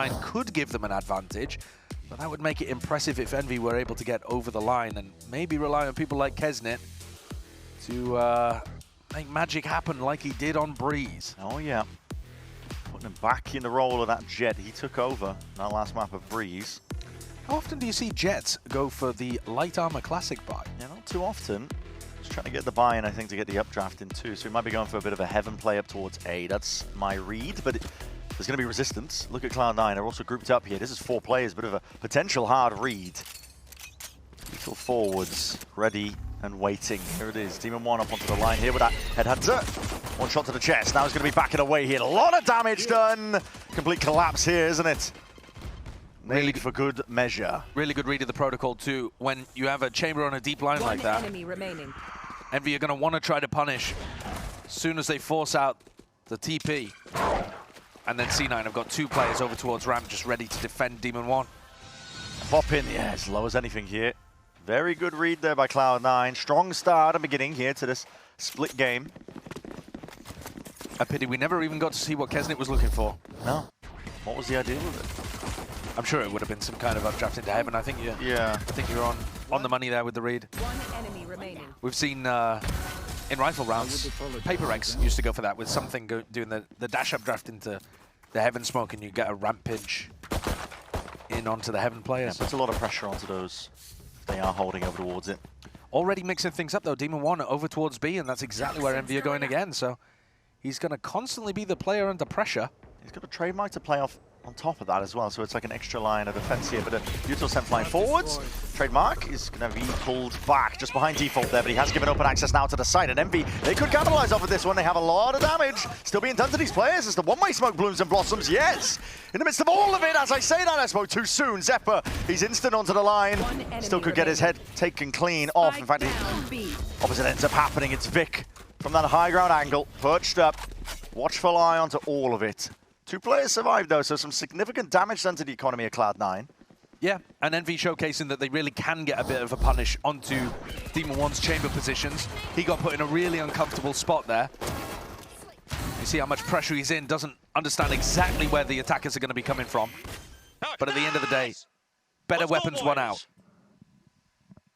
could give them an advantage, but that would make it impressive if Envy were able to get over the line and maybe rely on people like Kesnit to make magic happen like he did on Breeze. Oh yeah, putting him back in the role of that Jet he took over that last map of Breeze. How often do you see Jets go for the light armor classic buy? Yeah, not too often. Just trying to get the buy-in, I think, to get the updraft in too. So he might be going for a bit of a heaven play up towards A. That's my read, but there's going to be resistance. Look at Cloud9, they're also grouped up here. This is 4 players, bit of a potential hard read. Lethal forwards, ready and waiting. Here it is, Demon 1 up onto the line here with that Headhunter. One shot to the chest, now he's going to be backing away here. A lot of damage done. Complete collapse here, isn't it? Really for good measure. Really good read of the protocol too. When you have a chamber on a deep line like that, Envy are going to want to try to punish as soon as they force out the TP. And then C9 have got 2 players over towards ramp just ready to defend Demon 1. Pop in, yeah, as low as anything here. Very good read there by Cloud9. Strong start and beginning here to this split game. A pity we never even got to see what Kesnit was looking for. No. What was the idea with it? I'm sure it would have been some kind of updraft into heaven. I think you're on the money there with the read. One enemy remaining. We've seen in rifle rounds, Paper Rex used to go for that with something doing the dash updraft into the heaven smoke, and you get a ramp pinch in onto the heaven players. Yeah, puts a lot of pressure onto those. They are holding over towards it. Already mixing things up though. Demon 1 over towards B, and that's exactly where Envy are going again. So he's going to constantly be the player under pressure. He's got a trademark to play off on top of that as well, so it's like an extra line of defense here, but a beautiful sent flying forwards. Trademark is going to be pulled back just behind default there, but he has given open access now to the side, and Envy, they could capitalize off of this one. They have a lot of damage still being done to these players as the one-way smoke blooms and blossoms. Yes, in the midst of all of it, as I say that, I spoke too soon. Zephyr, he's instant onto the line, still could get his head taken clean off. In fact, the opposite ends up happening. It's Vic from that high ground angle, perched up, watchful eye onto all of it. 2 players survived though, so some significant damage done to the economy of Cloud9. Yeah, and Envy showcasing that they really can get a bit of a punish onto Demon 1's chamber positions. He got put in a really uncomfortable spot there. You see how much pressure he's in, doesn't understand exactly where the attackers are going to be coming from. But at the end of the day, better weapons won out.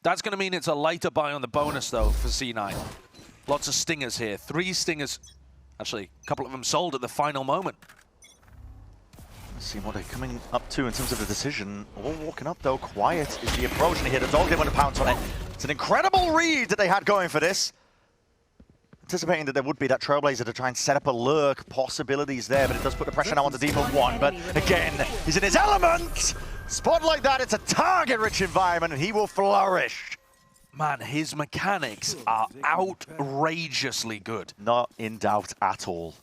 That's going to mean it's a lighter buy on the bonus though for C9. Lots of stingers here, 3 stingers. Actually, a couple of them sold at the final moment. Let's see what they're coming up to in terms of the decision. All walking up though, quiet is the approach, and here the dog, they want to pounce on it. It's an incredible read that they had going for this. Anticipating that there would be that Trailblazer to try and set up a lurk, possibilities there, but it does put the pressure now onto Demon 1, but again, he's in his element! Spot like that, it's a target-rich environment, and he will flourish. Man, his mechanics are outrageously good. Not in doubt at all.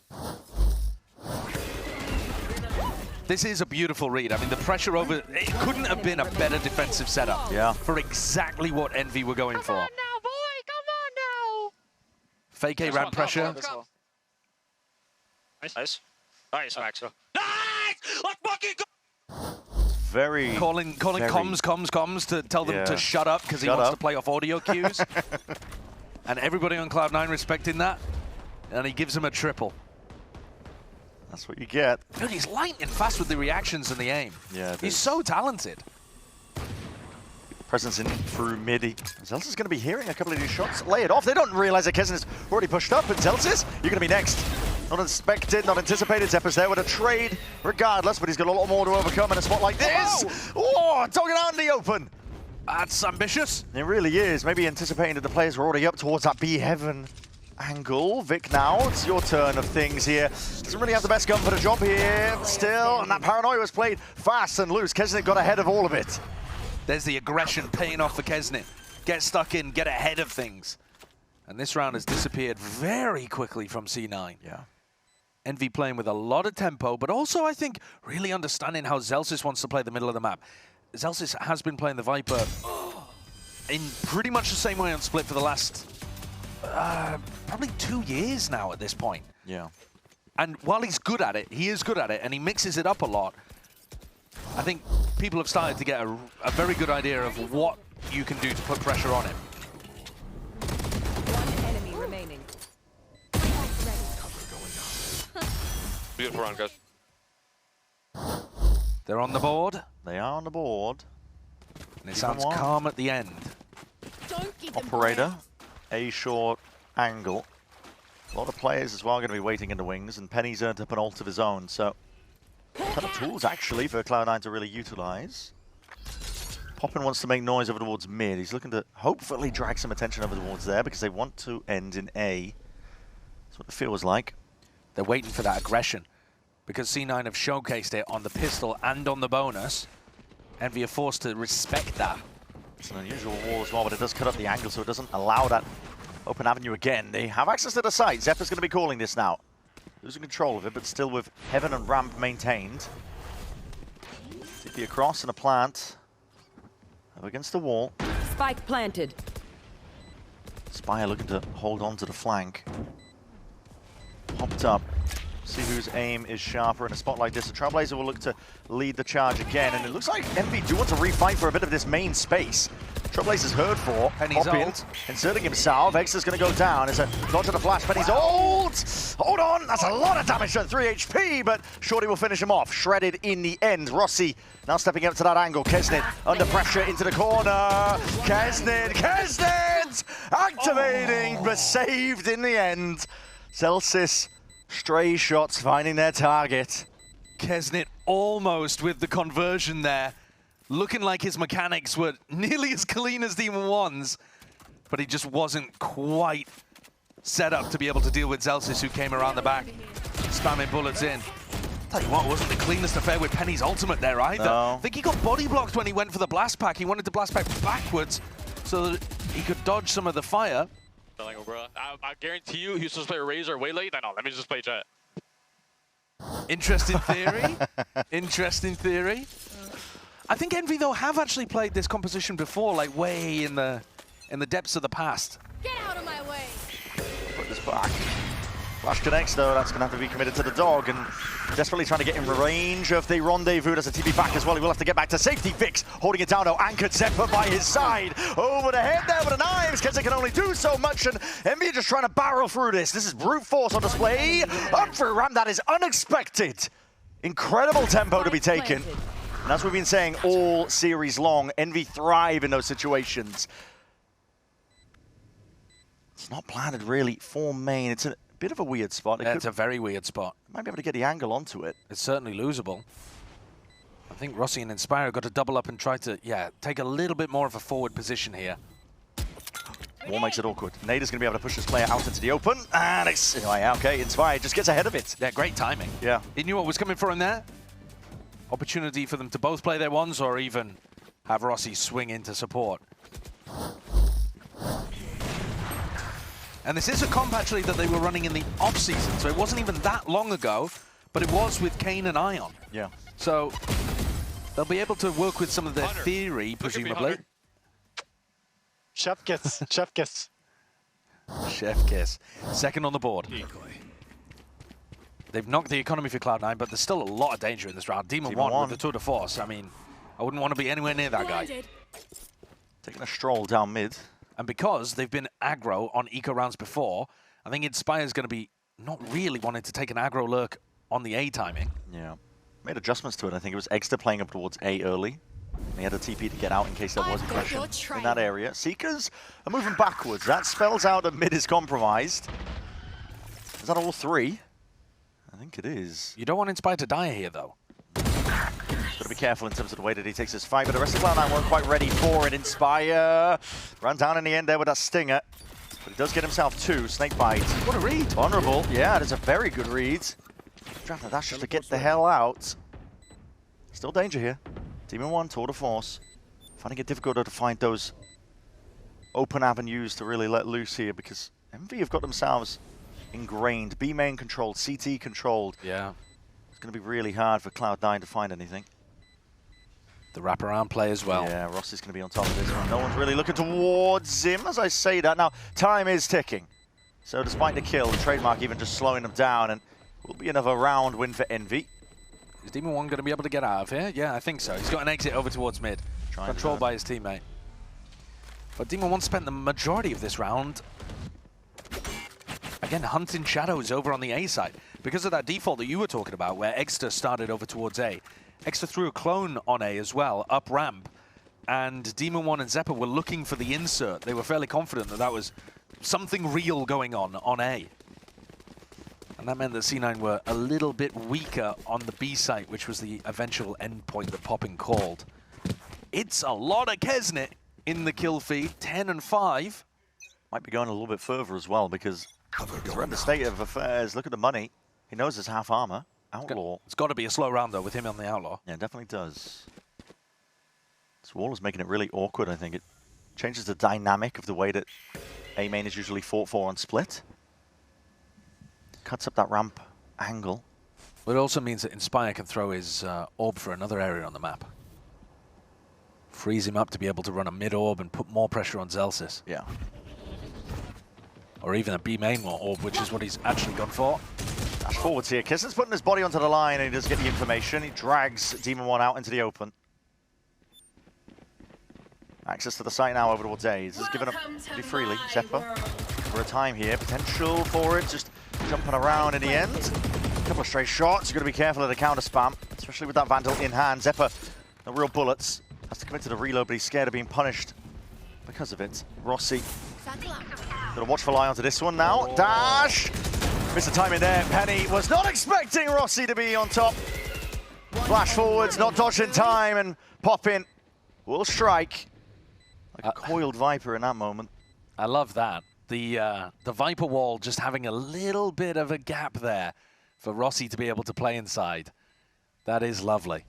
This is a beautiful read. I mean, the pressure over... It couldn't have been a better defensive setup for exactly what Envy were going for. Come on now, boy! Come on now! Fake A ramp pressure. Nice. Nice, Max. Nice! Let's fucking go! Very... Calling comms to tell them to shut up because he wants to play off audio cues. And everybody on Cloud9 respecting that. And he gives him a triple. That's what you get. Dude, he's lightning fast with the reactions and the aim. Yeah, he's so talented. Presence in through midi. Zelsis going to be hearing a couple of these shots. Lay it off. They don't realize that Kesnit is already pushed up. And Zelsis, you're going to be next. Not expected, not anticipated. Zephyr's there with a trade regardless, but he's got a lot more to overcome in a spot like this. Oh, talking out in the open. That's ambitious. It really is. Maybe anticipating that the players were already up towards that B heaven angle. Vic, now it's your turn of things here. Doesn't really have the best gun for the job here still, and that paranoia was played fast and loose. Kesnit got ahead of all of it. There's the aggression paying off for Kesnit. Get stuck in, get ahead of things. And this round has disappeared very quickly from C9. Yeah. Envy playing with a lot of tempo, but also I think really understanding how Zelsis wants to play the middle of the map. Zelsis has been playing the Viper in pretty much the same way on Split for the last probably 2 years now at this point. Yeah. And while he's good at it, he is good at it, and he mixes it up a lot. I think people have started to get a very good idea of what you can do to put pressure on him. One enemy remaining. Beautiful round, guys. They're on the board. They are on the board. And it sounds calm at the end. Operator, A short angle. A lot of players as well going to be waiting in the wings, and Penny's earned up an ult of his own, so a ton of tools actually for Cloud9 to really utilize. Poppin wants to make noise over towards mid. He's looking to hopefully drag some attention over towards there because they want to end in A. That's what it feels like. They're waiting for that aggression because C9 have showcased it on the pistol and on the bonus. Envy are forced to respect that. It's an unusual wall as well, but it does cut up the angle, so it doesn't allow that open avenue again. They have access to the site. Zephyr's going to be calling this now. Losing control of it, but still with Heaven and Ramp maintained. TP across and a plant. Up against the wall. Spike planted. Spire looking to hold on to the flank. Popped up. See whose aim is sharper in a spot like this. The Trailblazer will look to lead the charge again, and it looks like Envy do want to refight for a bit of this main space. Trailblazer's heard for. Penny's ult. Inserting himself. Exa's going to go down. It's a dodge of the flash. Penny's ult! Hold on! That's a lot of damage at 3 HP, but Shorty will finish him off. Shredded in the end. Rossi now stepping up to that angle. Kesnit under pressure into the corner. Kesnit! Activating, but saved in the end. Celsius, stray shots finding their target. Kesnit almost with the conversion there. Looking like his mechanics were nearly as clean as Demon One's, but he just wasn't quite set up to be able to deal with Celsius, who came around the back, spamming bullets in. Tell you what, wasn't the cleanest affair with Penny's ultimate there either. No. I think he got body blocked when he went for the blast pack. He wanted to blast pack backwards so that he could dodge some of the fire. I guarantee you, he was supposed to play Razor way late. No, let me just play Jet. Interesting theory. Interesting theory. I think Envy, though, have actually played this composition before, like way in the depths of the past. Get out of my way. Put this back. Flash connects, though. That's going to have to be committed to the dog, and desperately trying to get in range of the rendezvous. There's a TP back as well. He will have to get back to safety. Vix holding it down, though. Anchored Zephyr by his side. Over the head there with the knives, because they can only do so much, and Envy just trying to barrel through this. This is brute force on display. Up for Ram, that is unexpected. Incredible tempo to be taken. And as we've been saying all series long, Envy thrive in those situations. It's not planted really for main. It's a bit of a weird spot. It's a very weird spot. Might be able to get the angle onto it. It's certainly losable. I think Rossi and Inspire got to double up and try to, take a little bit more of a forward position here. Wall makes it awkward. Nader's going to be able to push this player out into the open. And it's, okay, Inspire just gets ahead of it. Yeah, great timing. Yeah. He knew what was coming for him there. Opportunity for them to both play their ones or even have Rossi swing in to support. And this is a comp actually that they were running in the off-season, so it wasn't even that long ago, but it was with Kane and Ion. Yeah. So they'll be able to work with some of their theory, presumably. Chef kiss, chef kiss. Chef kiss. Second on the board. They've knocked the economy for Cloud9, but there's still a lot of danger in this round. Demon One with the tour de force. I mean, I wouldn't want to be anywhere near that guy. Taking a stroll down mid. And because they've been aggro on eco rounds before, I think Inspire's going to be not really wanting to take an aggro lurk on the A timing. Yeah. Made adjustments to it. I think it was Exeter playing up towards A early. He had a TP to get out in case there was aggression in that area. Seekers are moving backwards. That spells out that mid is compromised. Is that all three? I think it is. You don't want Inspire to die here, though. Got to be careful in terms of the way that he takes his fight, but the rest of Cloud9 weren't quite ready for it. Inspire ran down in the end there with that stinger, but he does get himself two. Snakebite. What a read. Vulnerable. Yeah, that's a very good read. Drafting that just to get the hell out. Still danger here. Demon One, tour de force. Finding it difficult to find those open avenues to really let loose here because Envy have got themselves ingrained. B main controlled, CT controlled. Yeah. It's going to be really hard for Cloud9 to find anything. The wraparound play as well. Yeah, Rossi's going to be on top of this one. No one's really looking towards him as I say that. Now, time is ticking. So despite the kill, the trademark even just slowing them down, and will be another round win for Envy. Is Demon One going to be able to get out of here? Yeah, I think so. He's got an exit over towards mid. Controlled by his teammate. But Demon One spent the majority of this round Again, hunting shadows over on the A side. Because of that default that you were talking about, where Exeter started over towards A, Exeter threw a clone on A as well, up ramp, and Demon One and Zeppa were looking for the insert. They were fairly confident that that was something real going on A. And that meant that C9 were a little bit weaker on the B site, which was the eventual endpoint that Poppin called. It's a lot of Kesnet in the kill feed, 10 and 5. Might be going a little bit further as well, because we're in the state of affairs. Look at the money. He knows it's half armor. Outlaw. It's got to be a slow round, though, with him on the Outlaw. Yeah, it definitely does. This wall is making it really awkward, I think. It changes the dynamic of the way that A main is usually fought for on split. Cuts up that ramp angle. But it also means that Inspire can throw his orb for another area on the map. Frees him up to be able to run a mid-orb and put more pressure on Zelsis. Yeah. Or even a B main orb, which is what he's actually gone for. Dash forwards here. Kissen's putting his body onto the line and he does get the information. He drags Demon One out into the open. Access to the site now over towards A. He's just given up pretty freely. Zeppa for a time here. Potential for it. Just jumping around in the end. A couple of stray shots. You've got to be careful of the counter spam, especially with that Vandal in hand. Zeppa, no real bullets. Has to commit to the reload, but he's scared of being punished because of it. Rossi. Got a watchful eye onto this one now. Dash! Missed the timing there. Penny was not expecting Rossi to be on top. Flash forwards, not dodging time, and Poppin will strike. Like a coiled Viper in that moment. I love that. The Viper wall just having a little bit of a gap there for Rossi to be able to play inside. That is lovely.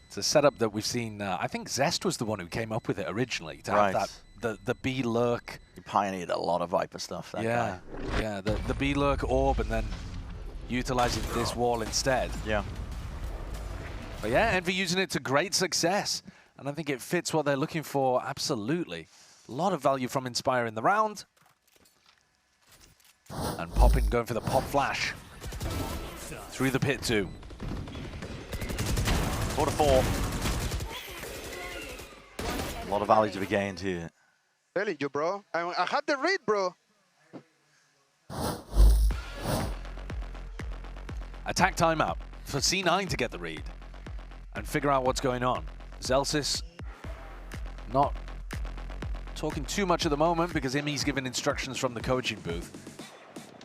It's a setup that we've seen. I think Zest was the one who came up with it originally to have that the B lurk. He pioneered a lot of Viper stuff. That guy. Yeah. The B lurk orb and then utilizing this wall instead. Yeah. But yeah, Envy using it to great success, and I think it fits what they're looking for absolutely. A lot of value from Inspire in the round. And Poppin going for the pop flash. Through the pit too. 4-4. A lot of value to be gained here. Telling you, bro. I had the read, bro. Attack timeout for C9 to get the read and figure out what's going on. Zelsis not talking too much at the moment because Imi's given instructions from the coaching booth.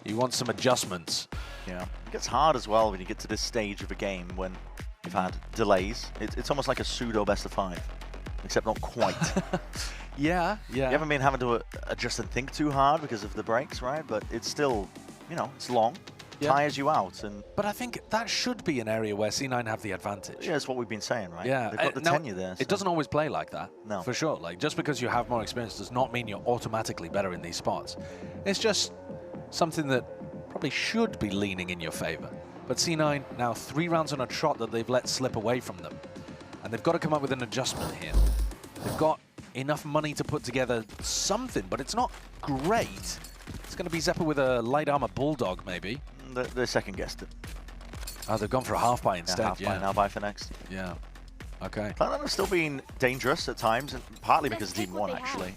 He wants some adjustments. Yeah, it gets hard as well when you get to this stage of a game when you've had delays. It's almost like a pseudo best of 5, except not quite. Yeah. You haven't been having to adjust and think too hard because of the breaks, right? But it's still, you know, it's long, tires you out. But I think that should be an area where C9 have the advantage. Yeah, that's what we've been saying, right? Yeah. They've got the tenure there. So. It doesn't always play like that, no. For sure. Like, just because you have more experience does not mean you're automatically better in these spots. It's just something that probably should be leaning in your favor. But C9 now 3 rounds on a trot that they've let slip away from them. And they've got to come up with an adjustment here. They've got enough money to put together something, but it's not great. It's going to be Zeppa with a light armor bulldog, maybe. They second guessed it. Oh, they've gone for a half buy instead. Half buy now, buy for next. Yeah. Okay. Cloud9 has still been dangerous at times, and partly because of Team 1, actually.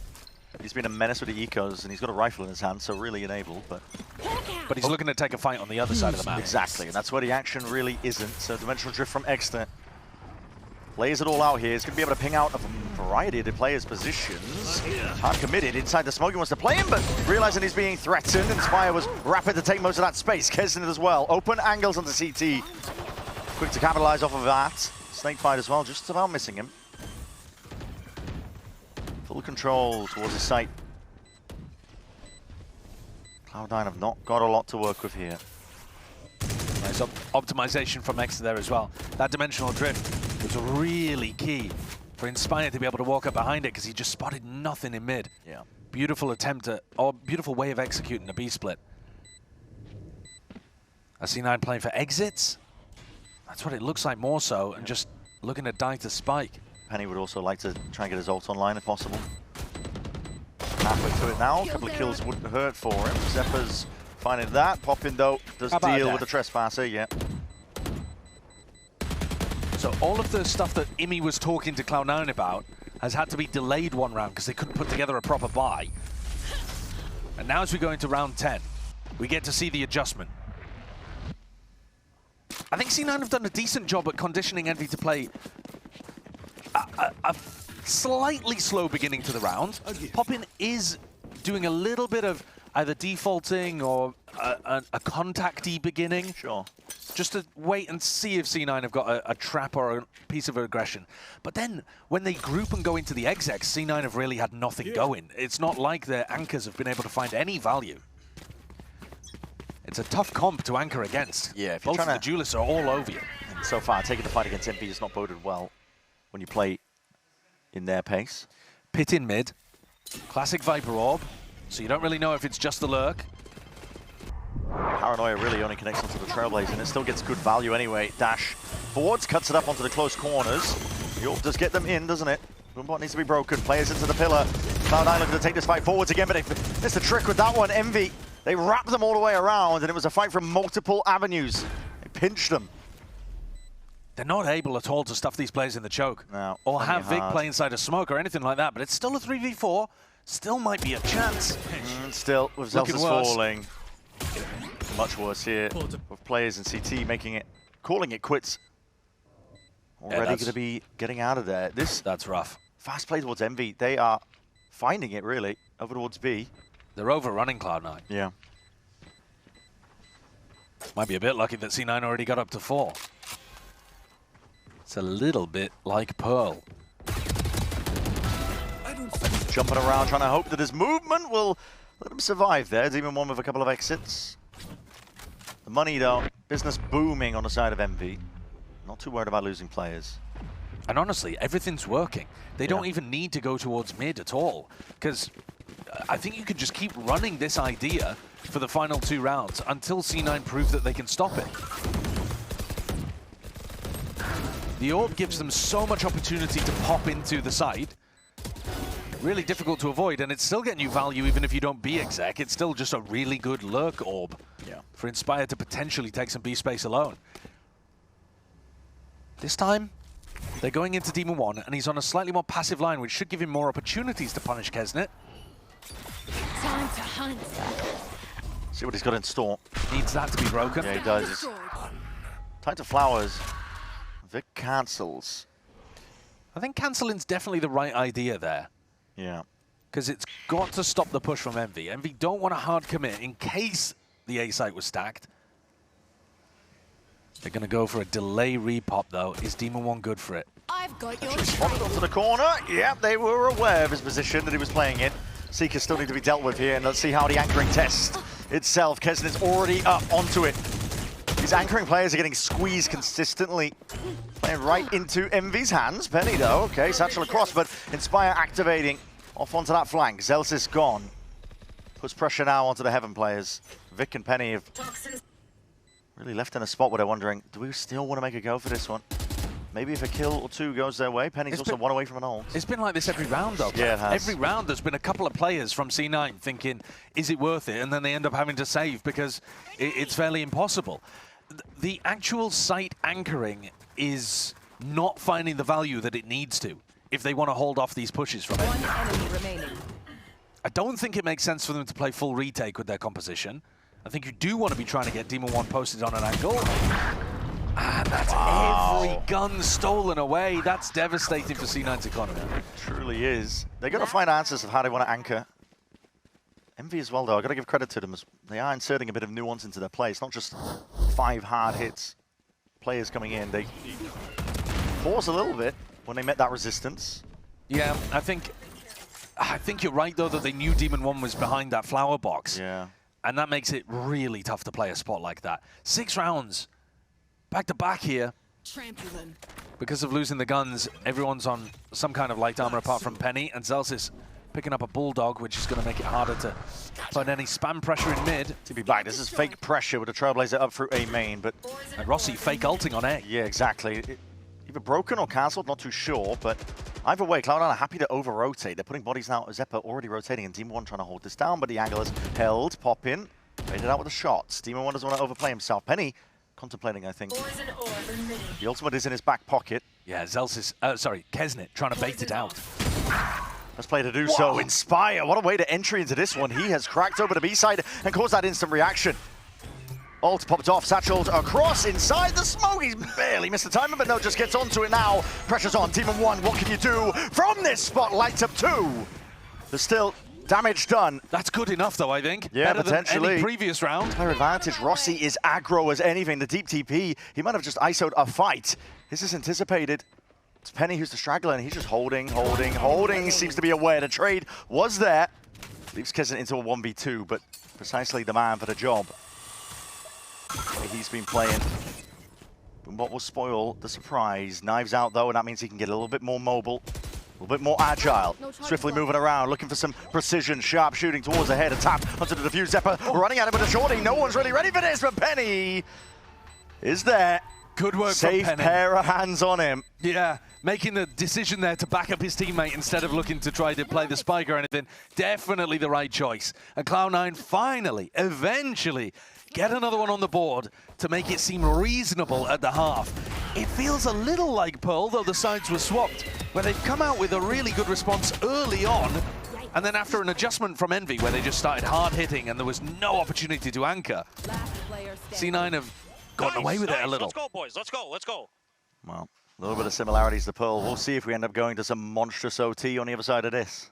He's been a menace with the ecos, and he's got a rifle in his hand, so really enabled. But he's looking to take a fight on the other side of the map. Exactly, and that's where the action really isn't. So Dimensional Drift from Exeter lays it all out here. He's going to be able to ping out a variety of the players' positions. Hard committed inside the smoke. He wants to play him, but realizing he's being threatened, Inspire was rapid to take most of that space. Kesnet as well. Open angles onto CT. Quick to capitalize off of that. Snakefight as well, just about missing him. Full control towards the site. Cloud9 have not got a lot to work with here. Nice optimization from Exeter there as well. That dimensional drift was really key for Inspire to be able to walk up behind it because he just spotted nothing in mid. Yeah. Beautiful attempt at, or beautiful way of executing a B split. I see C9 playing for exits. That's what it looks like more so, and just looking to die to spike. Penny would also like to try and get his ult online if possible. Halfway through it now, a couple of kills wouldn't hurt for him. Zeppa's finding that. Poppin though does deal with the trespasser, yeah. So all of the stuff that Imi was talking to Cloud9 about has had to be delayed one round because they couldn't put together a proper buy. And now as we go into round 10, we get to see the adjustment. I think C9 have done a decent job at conditioning Envy to play a slightly slow beginning to the round. Poppin is doing a little bit of either defaulting or a contacty beginning. Sure. Just to wait and see if C9 have got a trap or a piece of aggression. But then, when they group and go into the execs, C9 have really had nothing going. It's not like their anchors have been able to find any value. It's a tough comp to anchor against. Yeah, if you're both of trying the duelists are all over you. And so far, taking the fight against MP has not boded well when you play in their pace. Pit in mid. Classic Viper Orb. So you don't really know if it's just the lurk. Paranoia really only connects onto the Trailblazer, and it still gets good value anyway. Dash forwards, cuts it up onto the close corners. The orb does get them in, doesn't it? Boombot needs to be broken. Players into the pillar. Cloud9 looking to take this fight forwards again, but they missed the trick with that one. Envy, they wrapped them all the way around, and it was a fight from multiple avenues. They pinched them. They're not able at all to stuff these players in the choke. No, or have Vic hard. play inside a smoke or anything like that, but it's still a 3v4. Still might be a chance. Still, with Looking Zelsis worse. falling. Much worse here, with players in CT calling it quits. Already going to be getting out of there. That's rough. Fast play towards Envy. They are finding it, really, over towards B. They're overrunning Cloud9. Yeah. Might be a bit lucky that C9 already got up to 4. It's a little bit like Pearl. Jumping around, trying to hope that his movement will let him survive there. Demon 1 with a couple of exits. The money, though, business booming on the side of Envy. Not too worried about losing players. And honestly, everything's working. They don't even need to go towards mid at all, because I think you could just keep running this idea for the final 2 rounds until C9 prove that they can stop it. The orb gives them so much opportunity to pop into the side. Really difficult to avoid, and it's still getting you value even if you don't be exec. It's still just a really good lurk orb for Inspire to potentially take some B space alone. This time, they're going into Demon 1, and he's on a slightly more passive line, which should give him more opportunities to punish Kesnet. Time to hunt. See what he's got in store. Needs that to be broken. Yeah, he does. Time to Flowers. Vic cancels. I think cancelling's definitely the right idea there. Yeah. Because it's got to stop the push from Envy. Envy don't want to hard commit in case the A site was stacked. They're going to go for a delay repop, though. Is Demon 1 good for it? I've got your Spotted onto the corner. Yeah, they were aware of his position that he was playing in. Seekers still need to be dealt with here, and let's see how the anchoring test itself. Kesnet's already up onto it. These anchoring players are getting squeezed consistently. Playing right into Envy's hands. Penny, though. Okay, satchel across, but Inspire activating off onto that flank. Zelsis gone. Puts pressure now onto the Heaven players. Vic and Penny have really left in a spot where they're wondering, do we still want to make a go for this one? Maybe if a kill or 2 goes their way. Penny's also 1 away from an ult. It's been like this every round, though. Yeah, it has. Every round there's been a couple of players from C9 thinking, is it worth it? And then they end up having to save because it's fairly impossible. The actual site anchoring is not finding the value that it needs to if they want to hold off these pushes from it. 1 enemy remaining. I don't think it makes sense for them to play full retake with their composition. I think you do want to be trying to get Demon 1 posted on an angle. And that's every gun stolen away. That's devastating for C9's economy. It truly is. They're going to find answers of how they want to anchor. Envy as well, though. I've got to give credit to them as they are inserting a bit of nuance into their play. It's not just 5 hard hits. Players coming in, they pause a little bit when they met that resistance. Yeah, I think you're right, though, that they knew Demon 1 was behind that flower box. Yeah. And that makes it really tough to play a spot like that. 6 rounds, back to back here. Trampoline. Because of losing the guns, everyone's on some kind of light armor apart from Penny, and Zelsis picking up a Bulldog, which is going to make it harder to put any spam pressure in mid. To be back, this is fake pressure with the Trailblazer up through A main, but... And Rossi fake ulting on A. Yeah, exactly. Either broken or cancelled, not too sure, but either way, Cloud9 are happy to over-rotate. They're putting bodies now. Zeppa already rotating, and Demon 1 trying to hold this down, but the angle is held. Pop in, made it out with the shots. Demon 1 doesn't want to overplay himself. Penny contemplating, I think. The ultimate is in his back pocket. Yeah, Zelsis, sorry, Kesnet trying to bait it out. Let's play to do so. Inspire, what a way to entry into this one. He has cracked over the B side and caused that instant reaction. Ult popped off, satcheled across inside the smoke. He's barely missed the timing, but no, just gets onto it now. Pressure's on, Team of One, what can you do from this spot? Lights up 2. There's still damage done. That's good enough, though, I think. Yeah, Better potentially. than any previous round. Clear advantage. Rossi is aggro as anything. The deep TP, he might have just ISO'd a fight. This is anticipated. It's Penny who's the straggler, and he's just holding. He seems to be aware the trade was there. Leaves Kezen into a 1v2, but precisely the man for the job. He's been playing. But what will spoil the surprise? Knives out, though, and that means he can get a little bit more mobile. A little bit more agile, swiftly moving around, looking for some precision, sharp shooting towards the head, a tap onto the defuse Zephyr, running at it with a shorty. No one's really ready for this, but Penny is there. Good work Safe from Penny. pair of hands on him. Yeah, making the decision there to back up his teammate instead of looking to try to play the spike or anything. Definitely the right choice. And Cloud9 finally, eventually, get another one on the board to make it seem reasonable at the half. It feels a little like Pearl, though the sides were swapped, where they've come out with a really good response early on, and then after an adjustment from Envy, where they just started hard hitting and there was no opportunity to anchor, C9 have gotten away with it a little. Let's go, boys. Let's go. Well, a little bit of similarities to Pearl. We'll see if we end up going to some monstrous OT on the other side of this.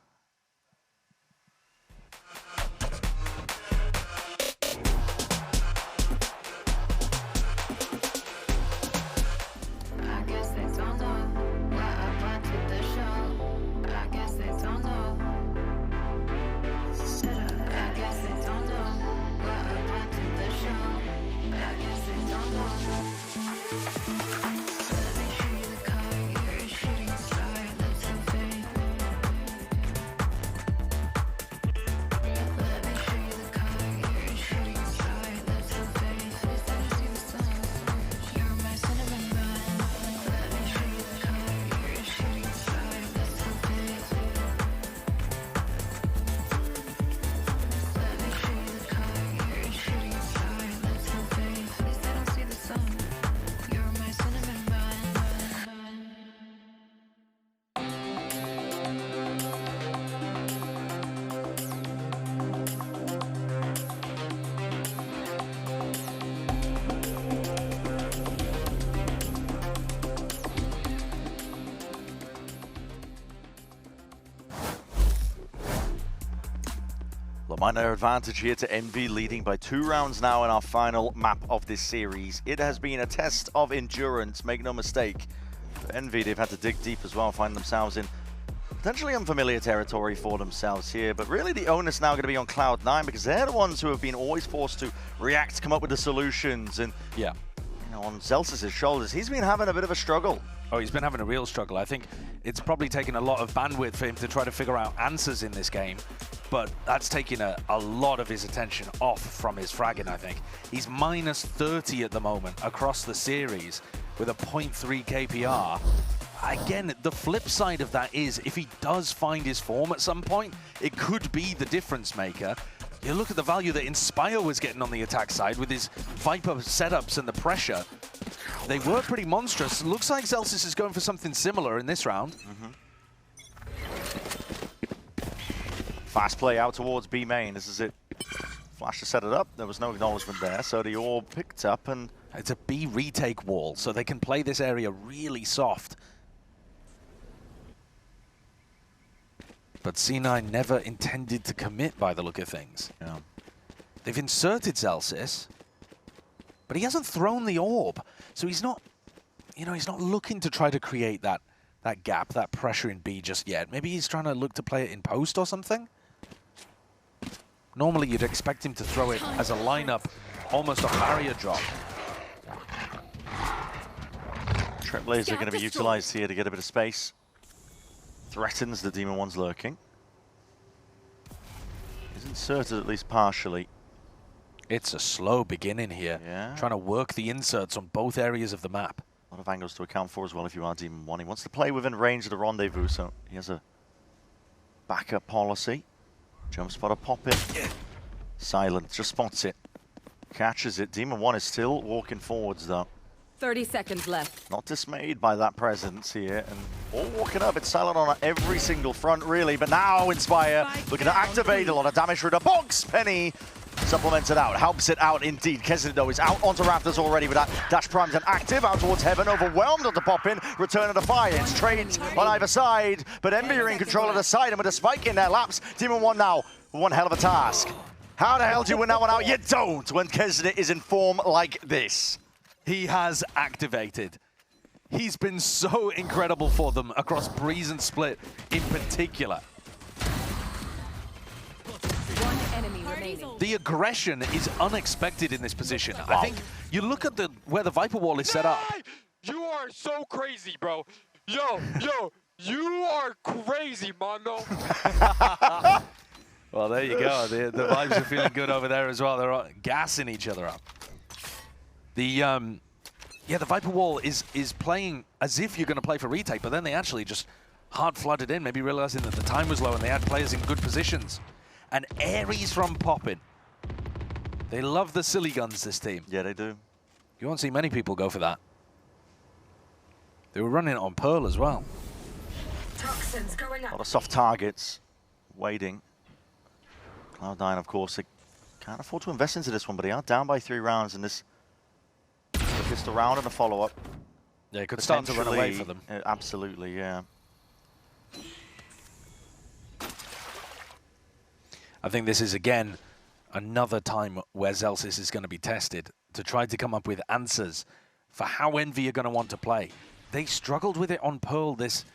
Minor advantage here to Envy, leading by 2 rounds now in our final map of this series. It has been a test of endurance, make no mistake. For Envy, they've had to dig deep as well, find themselves in potentially unfamiliar territory for themselves here. But really the onus now going to be on Cloud9, because they're the ones who have been always forced to react, come up with the solutions. And yeah, you know, on Zelsis' shoulders, he's been having a bit of a struggle. Oh, he's been having a real struggle. I think it's probably taken a lot of bandwidth for him to try to figure out answers in this game, but that's taken a lot of his attention off from his fragging, I think. He's minus 30 at the moment across the series with a 0.3 KPR. Again, the flip side of that is if he does find his form at some point, it could be the difference maker. You look at the value that Inspire was getting on the attack side with his Viper setups and the pressure. They were pretty monstrous. Looks like Zelsis is going for something similar in this round. Fast play out towards B main. This is it. Flash to set it up. There was no acknowledgement there, so the orb picked up, and it's a B retake wall, so they can play this area really soft. But C9 never intended to commit by the look of things. yeah. They've inserted Zelsis, but he hasn't thrown the orb. So he's not, you know, he's not looking to try to create that gap, that pressure in B just yet. Maybe he's trying to look to play it in post or something. Normally you'd expect him to throw it as a lineup, almost a barrier drop. Trailblazers are going to be utilized here to get a bit of space. Threatens the Demon One's lurking. He's inserted at least partially. It's a slow beginning here. Yeah. Trying to work the inserts on both areas of the map. A lot of angles to account for as well if you are Demon One. He wants to play within range of the rendezvous, so he has a backup policy. Jump spot a pop it. Silent, just spots it. Catches it. Demon One is still walking forwards though. 30 seconds left. Not dismayed by that presence here, and all walking up. It's silent on every single front, really. But now Inspire looking to activate a lot of damage through the box. Penny supplemented out, helps it out indeed. Kesnet, though, is out onto Raptors already with that dash primed and active. Out towards Heaven, overwhelmed onto Pop-In. Return of the fire. It's trades on either side, but Envy are in control of the side, and with a spike in their laps, Demon 1 now, one hell of a task. How the hell do you win that one out? You don't when Kesnet is in form like this. He has activated. He's been so incredible for them across Breeze and Split in particular. One enemy remaining. The aggression is unexpected in this position. Wow. I think you look at where the Viper Wall is set up. You are so crazy, bro. Yo, you are crazy, mano. Well, there you go. The vibes are feeling good over there as well. They're gassing each other up. The Viper Wall is playing as if you're going to play for retake, but then they actually just hard flooded in, maybe realizing that the time was low and they had players in good positions. And Ares from Pop-In. They love the silly guns, this team. Yeah, they do. You won't see many people go for that. They were running it on Pearl as well. Toxins going A up. lot of soft targets waiting. Cloud9, of course, they can't afford to invest into this one, but they are down by 3 rounds in this. Just a round and a follow-up. Yeah, it could start to run away for them. Absolutely, yeah. I think this is, again, another time where Zellsis is going to be tested to try to come up with answers for how Envy are going to want to play. They struggled with it on Pearl, this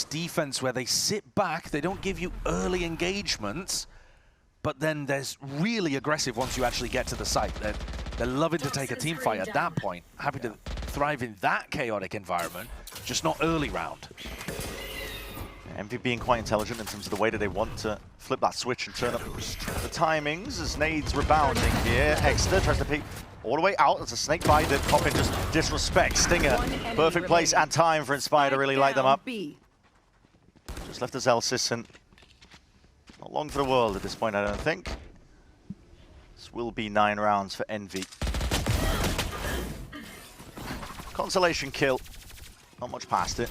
defense where they sit back, they don't give you early engagements, but then there's really aggressive once you actually get to the site. They're loving to take a team fight at that point, happy to thrive in that chaotic environment, just not early round. Envy being quite intelligent in terms of the way that they want to flip that switch and turn up the timings as Nade's rebounding here. Exeter tries to peek all the way out. It's a snake bite that Pop-In just disrespects. Stinger, perfect place and time for Inspire to really light them up. Just left the Zellsis and not long for the world at this point, I don't think. This will be 9 rounds for Envy. Consolation kill. Not much past it.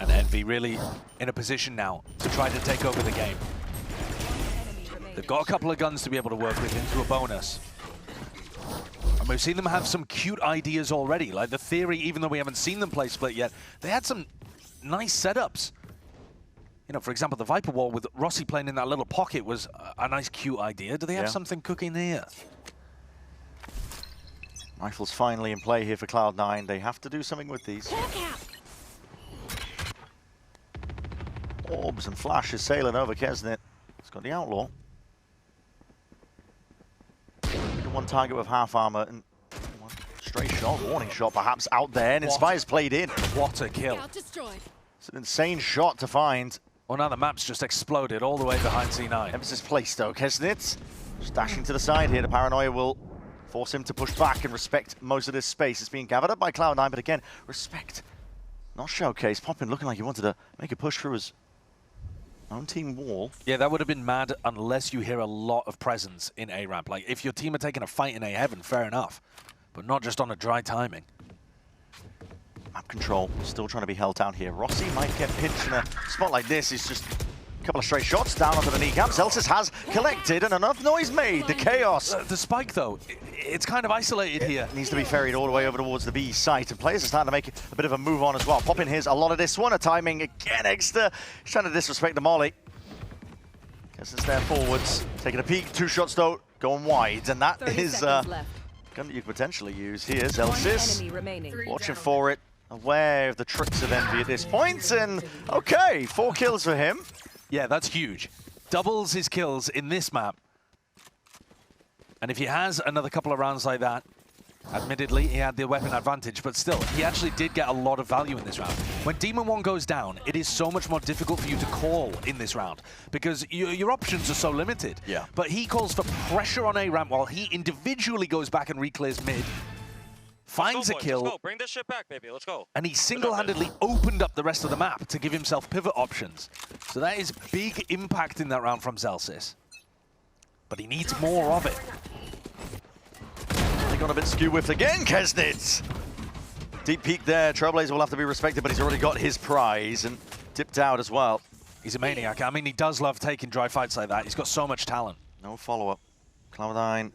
And Envy really in a position now to try to take over the game. They've got a couple of guns to be able to work with into a bonus. And we've seen them have some cute ideas already, like the theory, even though we haven't seen them play Split yet, they had some nice setups. You know, for example, the Viper Wall with Rossi playing in that little pocket was a nice, cute idea. Do they have something cooking here? Rifles finally in play here for Cloud9. They have to do something with these. Orbs and flashes sailing over Kesnet. It's got the Outlaw. One target with half armor and one stray shot, warning shot perhaps out there, and Inspire's played in. What a kill. It's an insane shot to find. Well, now the map's just exploded all the way behind C9. Emphasis placed though. Kesnet just dashing to the side here. The paranoia will force him to push back and respect most of this space. It's being gathered up by Cloud9, but again, respect. Not showcase. Pop-In looking like he wanted to make a push through his own team wall. Yeah, that would have been mad unless you hear a lot of presence in A ramp. Like, if your team are taking a fight in A heaven, fair enough. But not just on a dry timing. Map control still trying to be held down here. Rossi might get pinched in a spot like this. It's just a couple of straight shots down onto the kneecap. Zellsis has collected and enough noise made. The chaos. The spike, though, it's kind of isolated here. Needs to be ferried all the way over towards the B site, and players are starting to make a bit of a move on as well. Pop-In here's a lot of this one. A timing again, Exeter. He's trying to disrespect the molly. Guess it's there forwards. Taking a peek. 2 shots though, going wide, and that is gun that you could potentially use here. Zellsis watching for it, aware of the tricks of Envy at this point, and okay, 4 kills for him. Yeah, that's huge. Doubles his kills in this map. And if he has another couple of rounds like that, admittedly, he had the weapon advantage, but still, he actually did get a lot of value in this round. When Demon 1 goes down, it is so much more difficult for you to call in this round because your options are so limited. Yeah. But he calls for pressure on A ramp while he individually goes back and reclears mid. Finds a kill. Let's go. Bring this shit back, baby. Let's go. And he single-handedly opened up the rest of the map to give himself pivot options. So that is big impact in that round from Zellsis. but he needs more of it. They got a bit skew-whiffed again, Kesnitz. Deep peek there. Trailblazer will have to be respected, but he's already got his prize and dipped out as well. He's a maniac. I mean, he does love taking dry fights like that. He's got so much talent. No follow-up. Cloud9.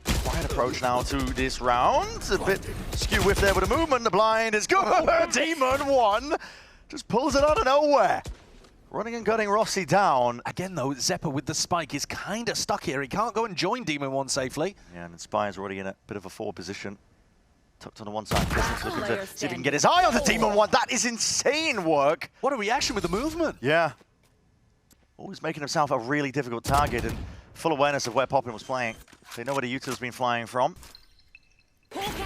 Quiet approach now to this round. A bit skew-whiffed there with a movement. The blind is good. Demon 1 just pulls it out of nowhere. Running and gunning Rossi down. Again, though, Zeppa with the spike is kind of stuck here. He can't go and join Demon 1 safely. Yeah, and Inspire's already in a bit of a forward position. Tucked on the one side. Kesnitz looking to see if he can get his eye on the Demon 1. That is insane work. What a reaction with the movement. Yeah. Always making himself a really difficult target and full awareness of where Poppin was playing. They know where the Utah's been flying from.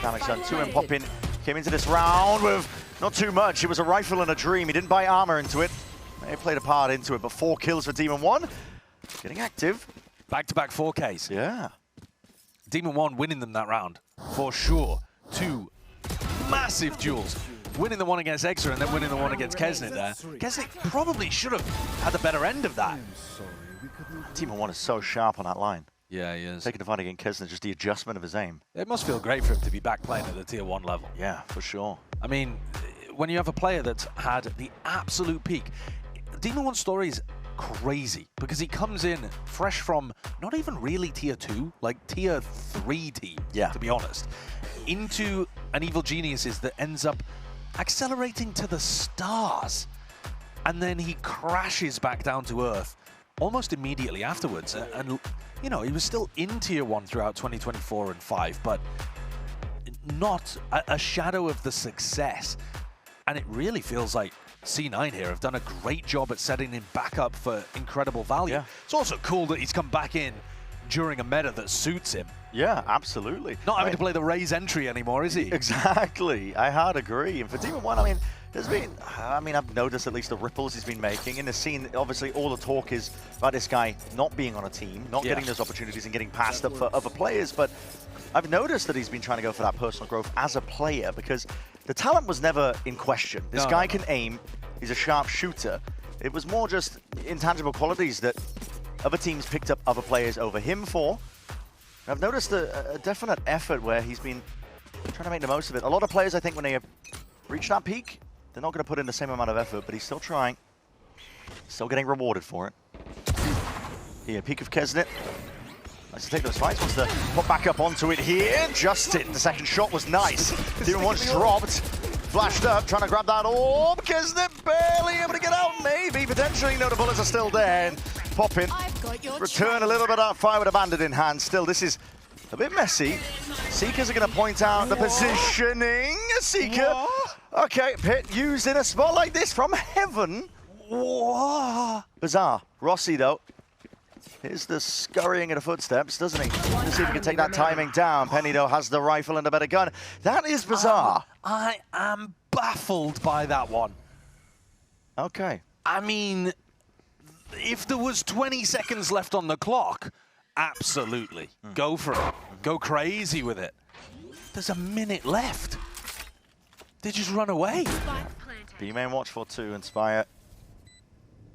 Damage done to him. Poppin came into this round with not too much. It was a rifle and a dream. He didn't buy armor into it. They played a part into it, but 4 kills for Demon 1. Getting active. Back-to-back 4Ks. Yeah. Demon 1 winning them that round, for sure. 2 massive duels. Winning the one against Exa and then winning the one against Kesnit there. Kesnit probably should have had the better end of that. Demon 1 is so sharp on that line. Yeah, he is. Taking the fight against Kesnit, just the adjustment of his aim. It must feel great for him to be back playing at the tier 1 level. Yeah, for sure. I mean, when you have a player that's had the absolute peak, Demon 1's story is crazy because he comes in fresh from not even really tier 2, like tier 3 team, to be honest, into an Evil Geniuses that ends up accelerating to the stars. And then he crashes back down to earth almost immediately afterwards. And, you know, he was still in tier 1 throughout 2024 and 5, but not a shadow of the success. And it really feels like C9 here have done a great job at setting him back up for incredible value. Yeah. It's also cool that he's come back in during a meta that suits him. Yeah, absolutely. Not having to play the Raze entry anymore, is he? Exactly. I hard agree. And for Demon 1, I mean, there's been, I've noticed at least the ripples he's been making. In the scene, obviously, all the talk is about this guy not being on a team, not getting those opportunities and getting passed up for other players. But I've noticed that he's been trying to go for that personal growth as a player because the talent was never in question. This guy can aim. He's a sharp shooter. It was more just intangible qualities that other teams picked up other players over him for. And I've noticed a definite effort where he's been trying to make the most of it. A lot of players, I think, when they have reached that peak, they're not going to put in the same amount of effort, but he's still trying. Still getting rewarded for it. Here, peak of Kesnit. Likes to take those fights, wants to put back up onto it here. Just it. The second shot was nice. Demon 1's dropped. Flashed up, trying to grab that orb. Kesnit barely able to get out. Maybe, potentially. No, the bullets are still there. And Poppin. Return a little bit of fire with a bandit in hand. Still, this is a bit messy. Seekers are going to point out the positioning. Seeker. Okay, Pit used in a spot like this from heaven. Bizarre. Rossi, though. Here's the scurrying of the footsteps, doesn't he? Let's see if he can take that timing down. Penny, though, has the rifle and a better gun. That is bizarre. I am baffled by that one. Okay. I mean, if there was 20 seconds left on the clock, absolutely. Go for it. Go crazy with it. There's a minute left. They just run away. B-main watch for 2, Inspire.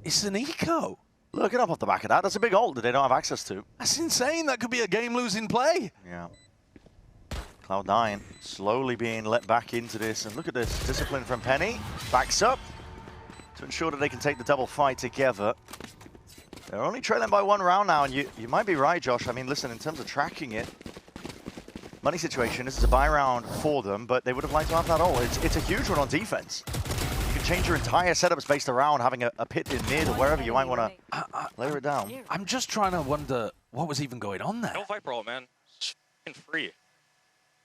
It's an eco. Looking up off the back of that, that's a big ult that they don't have access to. That's insane. That could be a game-losing play. Yeah. Cloud9 slowly being let back into this. And look at this. Discipline from Penny. Backs up to ensure that they can take the double fight together. They're only trailing by 1 round now. And you might be right, Josh. I mean, listen, in terms of tracking it, money situation, this is a buy round for them. But they would have liked to have that ult. It's a huge one on defense. You can change your entire setups based around having a pit in mid or wherever you might want to layer it down. I'm just trying to wonder what was even going on there. No Viper ult, man. It's f***ing free.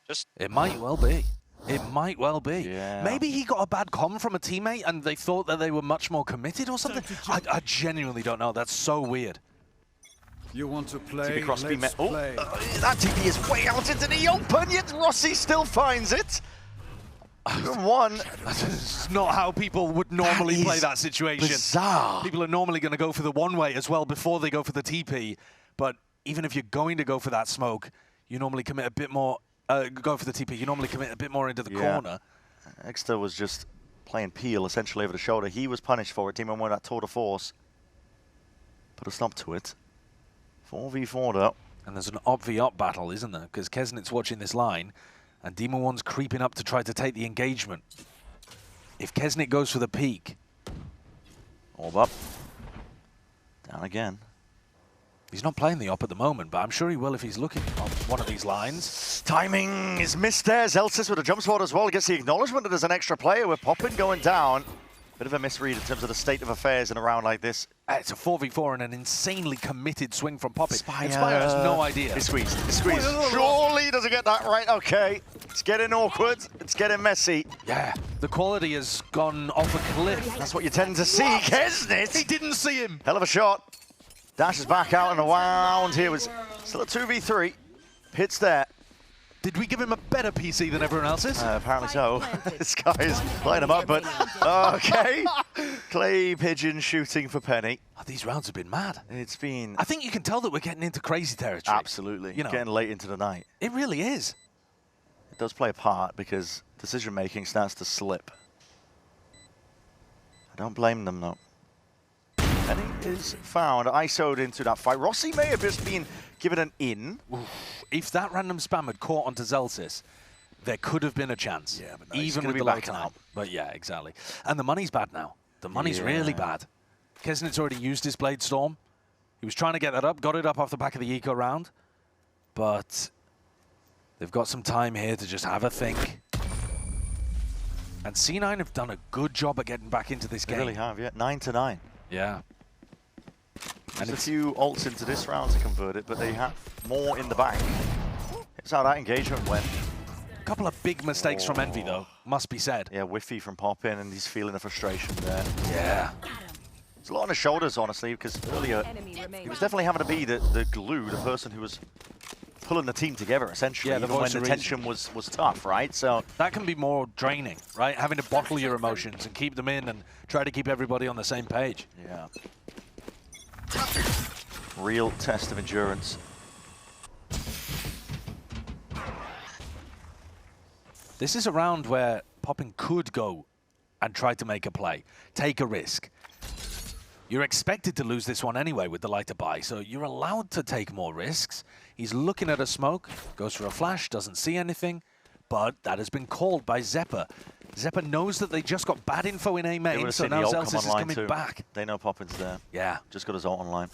Just... It might well be. It might well be. Yeah. Maybe he got a bad comm from a teammate and they thought that they were much more committed or something. I genuinely don't know. That's so weird. You want to play? TP cross Let's speed play. that TP is way out into the open, yet Rossi still finds it. 1. That's not how people would normally play that situation. Bizarre. People are normally going to go for the one-way as well before they go for the TP. But even if you're going to go for that smoke, you normally commit a bit more, go for the TP, you normally commit a bit more into the corner. Exter was just playing peel essentially over the shoulder. He was punished for it. Demon 1 that tour de force. Put a stop to it. 4v4 though. And there's an op-v-op battle, isn't there? Because Kesnit's watching this line, and Demon One's creeping up to try to take the engagement. If Kesnit goes for the peak... Orb up. Down again. He's not playing the op at the moment, but I'm sure he will if he's looking on one of these lines. Timing is missed there. Zelsis with a jump spot as well. Gets the acknowledgement that there's an extra player. We're popping going down. Bit of a misread in terms of the state of affairs in a round like this. It's a 4v4 and an insanely committed swing from Poppin. Spire has no idea. He's squeezed. He's squeezed. Surely doesn't get that right. Okay. It's getting awkward. It's getting messy. Yeah, the quality has gone off a cliff. That's what you tend to see. Kesnit. He didn't see him. Hell of a shot. Dashes back out and around here was still a 2v3. Hits there. Did we give him a better PC than everyone else's? Apparently so. This guy is lining him up, but okay. Clay Pigeon shooting for Penny. Oh, these rounds have been mad. It's been... I think you can tell that we're getting into crazy territory. Absolutely. You know, getting late into the night. it really is. It does play a part because decision-making starts to slip. I don't blame them, though. Penny is found, ISO'd into that fight. Rossi may have just been given an in. Oof. If that random spam had caught onto Zelsis, there could have been a chance. Yeah, but no, he's even gonna with be the low back time. out. But yeah, exactly. And the money's bad now. The money's really bad. Kesnit's already used his Blade Storm. He was trying to get that up, got it up off the back of the eco round. But they've got some time here to just have a think. And C9 have done a good job at getting back into this They game. really have, yeah. 9-9. Yeah. There's a few ults into this round to convert it, but they have more in the bank. It's how that engagement went. A couple of big mistakes from Envy, though, must be said. Yeah, whiffy from Poppin, and he's feeling the frustration there. Yeah. It's a lot on his shoulders, honestly, because earlier he was definitely having to be the glue, the person who was pulling the team together, essentially, Yeah, the even when voice the of tension was tough, right? So that can be more draining, right? Having to bottle your emotions and keep them in and try to keep everybody on the same page. yeah. Real test of endurance. This is a round where Poppin could go and try to make a play, take a risk. You're expected to lose this one anyway with the lighter buy, so you're allowed to take more risks. He's looking at a smoke, goes for a flash, doesn't see anything, but that has been called by Zeppa. Zeppa knows that they just got bad info in A main, so now Zelsis is coming back. They know Poppin's there. Yeah. Just got his ult online.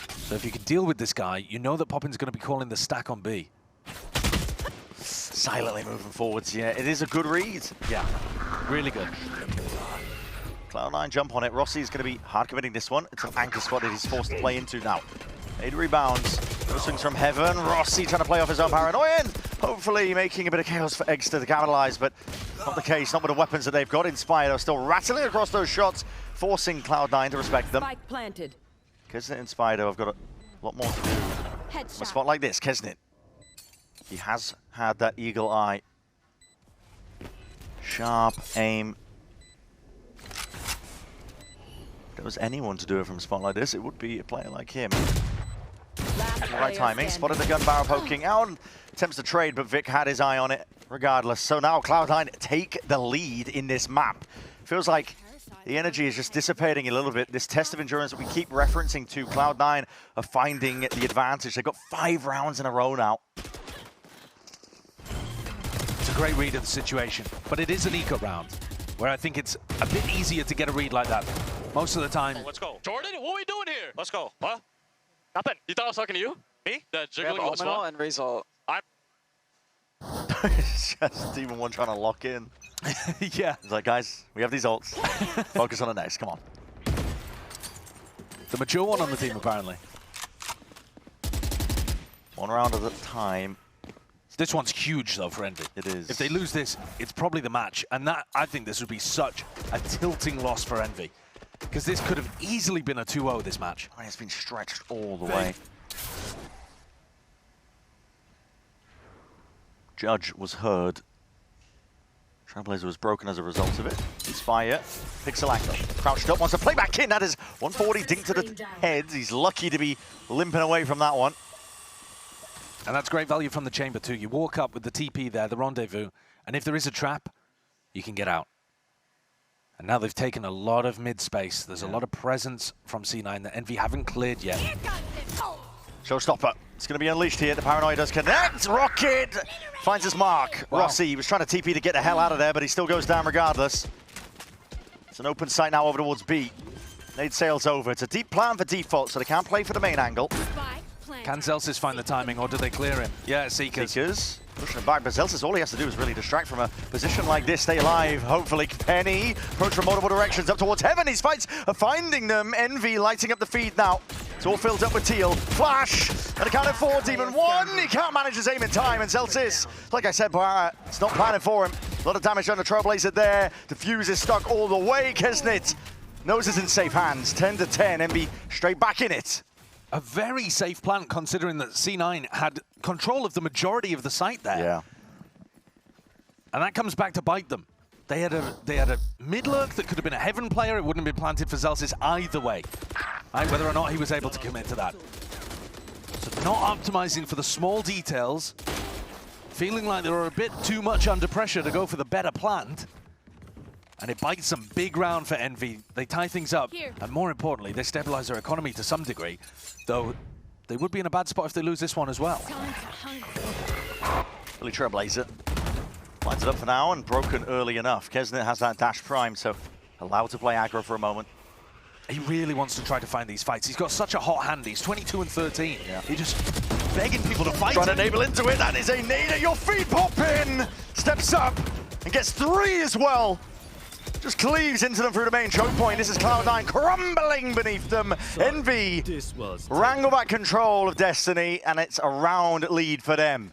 So if you can deal with this guy, you know that Poppin's going to be calling the stack on B. Silently moving forwards, yeah. It is a good read. Yeah, really good. Cloud9 jump on it. Rossi's going to be hard committing this one. It's an anchor spot that he's forced to play into now. 8 rebounds. No swings from heaven. Rossi trying to play off his own paranoia. Hopefully making a bit of chaos for Eggster to capitalize, but not the case. Not with the weapons that they've got. Inspire are still rattling across those shots, forcing Cloud9 to respect them. Spike planted. Kesnit and Spider have got a lot more to do. Headshot. From a spot like this, Kesnit. He has had that eagle eye. Sharp aim. If there was anyone to do it from a spot like this, it would be a player like him. The right timing, spotted the gun barrel poking out, attempts to trade, but Vic had his eye on it regardless. So now Cloud9 take the lead in this map. Feels like the energy is just dissipating a little bit. This test of endurance that we keep referencing to, Cloud9 are finding the advantage. They've got 5 rounds in a row now. It's a great read of the situation, but it is an eco round, where I think it's a bit easier to get a read like that. Most of the time. Let's go. Jordan, what are we doing here? Let's go. What? Nothing. You thought I was talking to you? Me? The jiggling of the swap? and result. It's just Demon One trying to lock in. Yeah. He's like, guys, we have these ults. Focus on the next, come on. The mature one on the team, apparently. 1 round at a time. This one's huge, though, for Envy. It is. If they lose this, it's probably the match. And that, I think this would be such a tilting loss for Envy. Because this could have easily been a 2-0 this match. I mean, it's been stretched all the way. Judge was heard. Trailblazer was broken as a result of it. Inspire. Pixel Actor. Crouched up, wants to play back in. That is 140 dink to the head. He's lucky to be limping away from that one. And that's great value from the chamber, too. You walk up with the TP there, the rendezvous, and if there is a trap, you can get out. And now they've taken a lot of mid space. There's a lot of presence from C9 that Envy haven't cleared yet. Showstopper. It's going to be unleashed here. The paranoia does connect. Rocket finds his mark. Wow. Rossi, he was trying to TP to get the hell out of there, but he still goes down regardless. It's an open site now over towards B. Nade sails over. It's a deep plan for default, so they can't play for the main angle. Can Zelsis find the timing, or do they clear him? Yeah, Seekers. Seekers pushing him back, but Zelsis, all he has to do is really distract from a position like this, stay alive, hopefully. Penny, approach from multiple directions up towards heaven. These fights are finding them. Envy lighting up the feed now. It's all filled up with teal. Flash, and a count of 4, Demon 1. He can't manage his aim in time, and Zelsis, like I said, it's not planning for him. A lot of damage on the Trailblazer there. The fuse is stuck all the way. Kesnit knows it's in safe hands. 10 to 10, Envy straight back in it. A very safe plant, considering that C9 had control of the majority of the site there. Yeah. And that comes back to bite them. They had a mid-lurk that could have been a heaven player. It wouldn't have been planted for Zelsis either way. Right, whether or not he was able to commit to that. So not optimizing for the small details. Feeling like they were a bit too much under pressure to go for the better plant. And it bites them. Big round for Envy. They tie things up. And more importantly, they stabilize their economy to some degree. Though they would be in a bad spot if they lose this one as well. Really Trailblazer. Lines it up for now and broken early enough. Kesnit has that dash prime, so allowed to play aggro for a moment. He really wants to try to find these fights. He's got such a hot hand. He's 22 and 13. Yeah. He just begging people to fight Trying to him. enable into it. That is a nade at your feet. Poppin steps up and gets 3 as well. Just cleaves into them through the main choke point. This is Cloud9 crumbling beneath them. Envy wrangle back control of Destiny, and it's a round lead for them.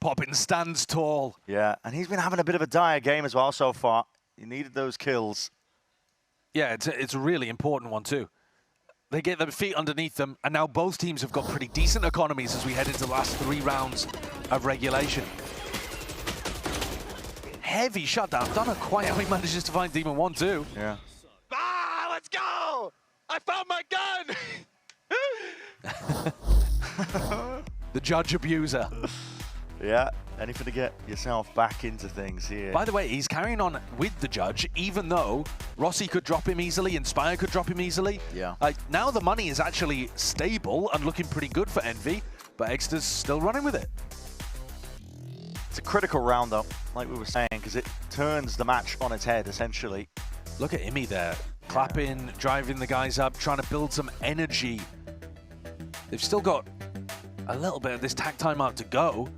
Poppin stands tall. Yeah, and he's been having a bit of a dire game as well so far. He needed those kills. Yeah, it's a really important one too. They get their feet underneath them, and now both teams have got pretty decent economies as we head into the last 3 rounds of regulation. Heavy shutdown. Don't know quite how he manages to find Demon 1 too. Yeah. Ah, let's go! I found my gun! The judge abuser. Yeah, anything to get yourself back into things here. By the way, he's carrying on with the judge, even though Rossi could drop him easily, Inspire could drop him easily. Yeah. Now the money is actually stable and looking pretty good for Envy, but Exeter's still running with it. It's a critical round, though, like we were saying, because it turns the match on its head, essentially. Look at Imi there, clapping, driving the guys up, trying to build some energy. They've still got a little bit of this tag timeout to go,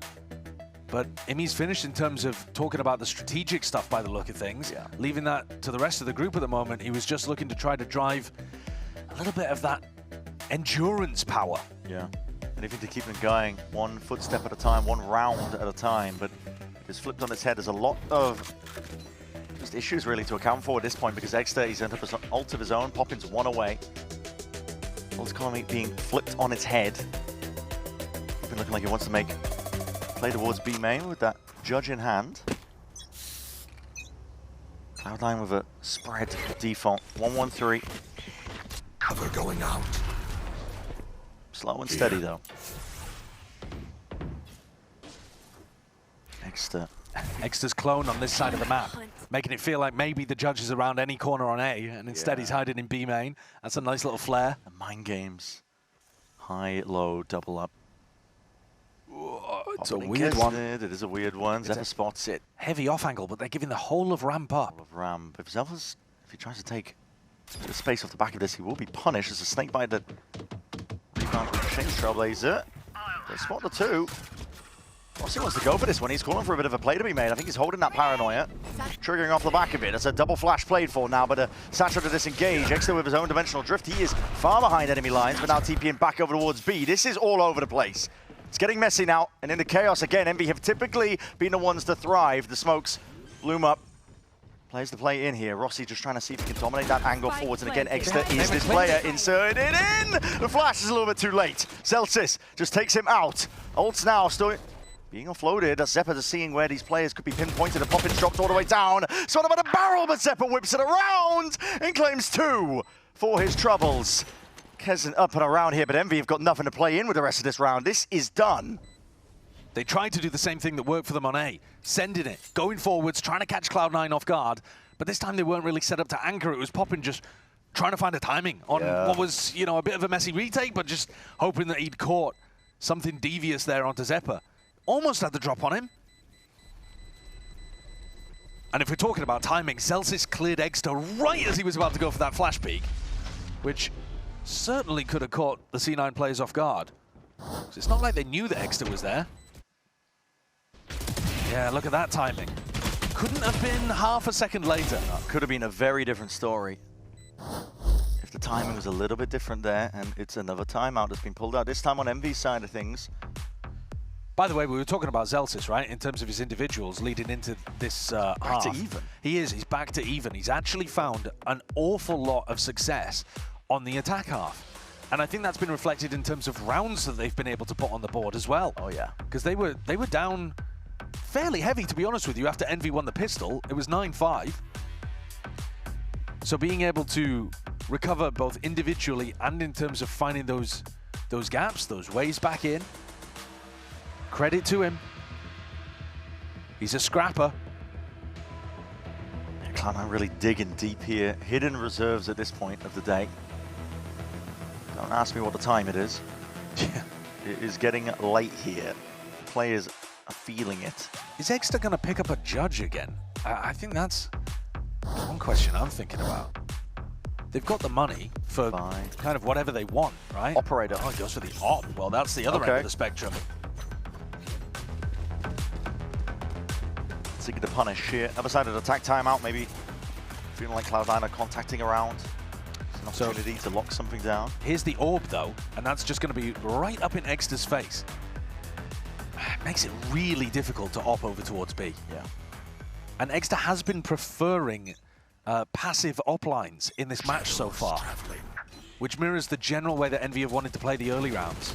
but Imi's finished in terms of talking about the strategic stuff by the look of things. Yeah. Leaving that to the rest of the group at the moment. He was just looking to try to drive a little bit of that endurance power. Yeah. Anything to keep them going, 1 footstep at a time, 1 round at a time, but it's flipped on its head. There's a lot of just issues really to account for at this point because Exeter, he's ended up as an ult of his own. Poppin's 1 away. Ult's economy being flipped on its head. Poppin looking like he wants to make play towards B main with that judge in hand. Cloud9 with a spread default, 1-1-3. Cover going out. Slow and steady though. Exeter's clone on this side of the map, making it feel like maybe the judge is around any corner on A, and instead he's hiding in B main. That's a nice little flare. The mind games. High, low, double up. It's a Poppin weird and one. Kesnit, it is a weird one. Zephyr spots it. Heavy off angle, but they're giving the whole of ramp up. Of Ram. If Zelfas, if he tries to take a bit of space off the back of this, he will be punished. There's a snake bite that rebounds with Shane's Trailblazer. They spot the 2. Rossi wants to go for this one. He's calling for a bit of a play to be made. I think he's holding that paranoia, triggering off the back of it. It's a double flash played for now, but Satchel to disengage. Exeter with his own dimensional drift. He is far behind enemy lines, but now TPing back over towards B. This is all over the place. It's getting messy now, and in the chaos again, Envy have typically been the ones to thrive. The smokes bloom up. Plays the play in here. Rossi just trying to see if he can dominate that angle forwards, and again, Exeter is this player inserted in. The flash is a little bit too late. Zelsis just takes him out. Ult's now still being offloaded. Zephyr is seeing where these players could be pinpointed, and Poppin's dropped all the way down. Sort of at a barrel, but Zephyr whips it around and claims 2 for his troubles. Kesnit up and around here, but Envy have got nothing to play in with the rest of this round. This is done. They tried to do the same thing that worked for them on A, sending it, going forwards, trying to catch Cloud9 off guard, but this time they weren't really set up to anchor. It was Poppin just trying to find a timing on what was, you know, a bit of a messy retake, but just hoping that he'd caught something devious there onto Zeppa. Almost had the drop on him. And if we're talking about timing, Zelsis cleared Egster right as he was about to go for that flash peek, which certainly could have caught the C9 players off guard. So it's not like they knew that Egster was there. Yeah, look at that timing. Couldn't have been half a second later. Could have been a very different story if the timing was a little bit different there, and it's another timeout that's been pulled out, this time on MV's side of things. By the way, we were talking about Zelsis, right, in terms of his individuals leading into this half. Back to even. He is, he's back to even. He's actually found an awful lot of success on the attack half. And I think that's been reflected in terms of rounds that they've been able to put on the board as well. Oh yeah. Because they were down fairly heavy, to be honest with you, after Envy won the pistol. It was 9-5. So being able to recover both individually and in terms of finding those gaps, those ways back in, credit to him. He's a scrapper. Yeah, Cloud9 really digging deep here. Hidden reserves at this point of the day. Don't ask me what the time it is. It is getting late here. Players are feeling it. Is Egster going to pick up a judge again? I think that's one question I'm thinking about. They've got the money for kind of whatever they want, right? Operator. Oh, he goes for the op. Well, that's the other end of the spectrum. Seeking to punish here. Other side of the attack timeout, maybe feeling like Cloud9 are contacting around. It's an opportunity to lock something down. Here's the orb, though, and that's just going to be right up in Egster's face. It makes it really difficult to op over towards B. Yeah. And Egster has been preferring passive op lines in this match so far, which mirrors the general way that Envy have wanted to play the early rounds.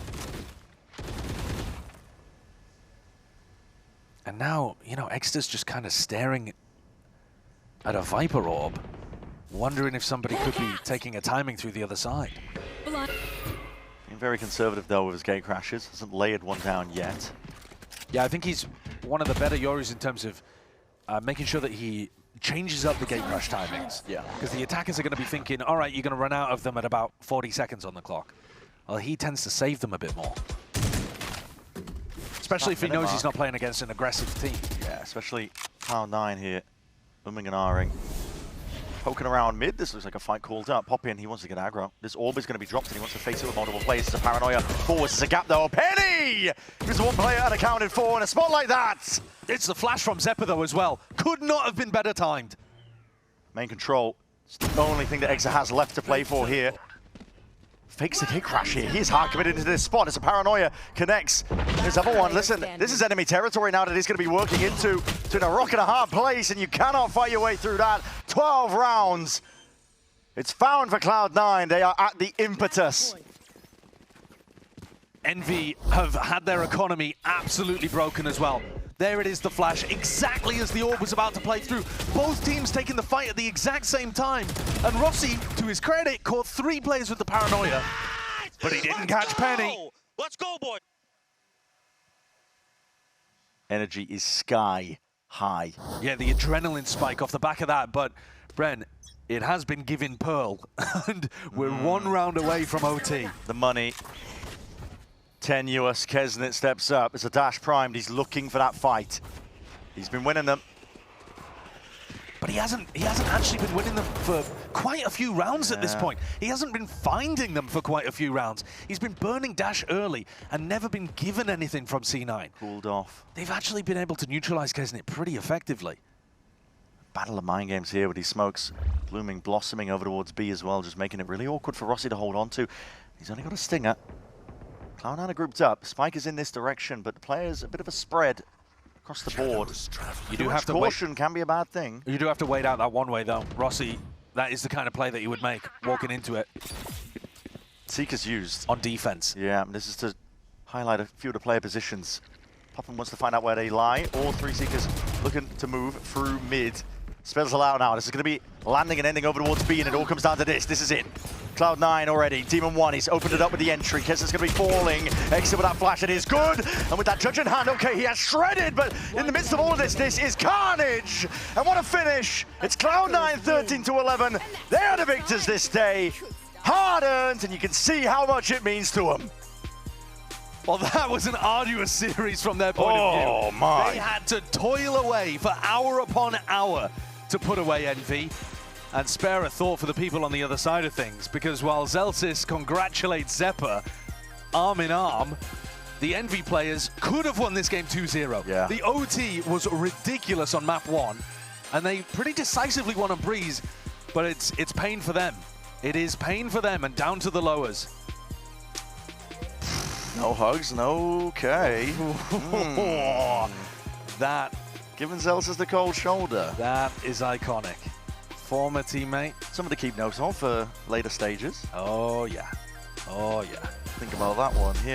And now, you know, Egster's just kind of staring at a Viper orb, wondering if somebody could be taking a timing through the other side. Being very conservative, though, with his gate crashes. Hasn't layered one down yet. Yeah, I think he's one of the better Yoris in terms of making sure that he changes up the gate crash timings. Yeah. Because the attackers are going to be thinking, all right, you're going to run out of them at about 40 seconds on the clock. Well, he tends to save them a bit more. Especially if he knows he's not playing against an aggressive team. Yeah, especially Cloud9 here, umming and ahhing. Poking around mid, this looks like a fight called up. Pop in, he wants to get aggro. This orb is going to be dropped and he wants to face it with multiple players. It's a paranoia. Forwards, there's a gap though. Penny! There's one player unaccounted for in a spot like that. It's the flash from Zeppa though as well. Could not have been better timed. Main control. It's the only thing that Egster has left to play for here. Fakes the gate crash here. He's hard committed into this spot. It's a paranoia. Connects. There's other one. Listen, this is enemy territory now that he's going to be working into in a rock and a hard place, and you cannot fight your way through that. 12 rounds. It's found for Cloud9. They are at the impetus. Envy have had their economy absolutely broken as well. There it is, the flash, exactly as the orb was about to play through. Both teams taking the fight at the exact same time. And Rossi, to his credit, caught 3 players with the paranoia. But he didn't catch Penny. Let's go, boy. Energy is sky high. Yeah, the adrenaline spike off the back of that. But, Bren, it has been given Pearl. And we're 1 round away from OT. The money. 10 US, Kesnet steps up. It's a dash primed. He's looking for that fight. He's been winning them. But he hasn't actually been winning them for quite a few rounds at this point. He hasn't been finding them for quite a few rounds. He's been burning dash early and never been given anything from C9. Cooled off. They've actually been able to neutralize Kesnet pretty effectively. Battle of mind games here with these smokes blooming, blossoming over towards B as well, just making it really awkward for Rossi to hold on to. He's only got a stinger. Cloud9 are grouped up. Spike is in this direction, but the players a bit of a spread across the board. You do have to caution can be a bad thing. You do have to wait out that one way though. Rossi, that is the kind of play that you would make walking into it. Seeker's used on defense. Yeah, this is to highlight a few of the player positions. Popham wants to find out where they lie. All 3 Seekers looking to move through mid. Spills allowed now. This is going to be landing and ending over towards B, and it all comes down to this. This is it. Cloud9 already. Demon 1, he's opened it up with the entry. Kissen's going to be falling. Exit with that flash, it is good. And with that judge in hand, okay, he has shredded, but in the midst of all of this is carnage. And what a finish. It's Cloud9 13-11. They are the victors this day. Hard-earned, and you can see how much it means to them. Well, that was an arduous series from their point of view. Oh, my. They had to toil away for hour upon hour to put away Envy. And spare a thought for the people on the other side of things, because while Zelsis congratulates Zeppa arm in arm, the Envy players could have won this game 2-0. Yeah. The OT was ridiculous on map 1, and they pretty decisively won on Breeze, but it's pain for them. It is pain for them, and down to the lowers. No hugs, no okay. That, Giving Zelsis the cold shoulder. that is iconic. Former teammate. Something to keep note of for later stages. Oh, yeah. Oh, yeah. Think about that one here.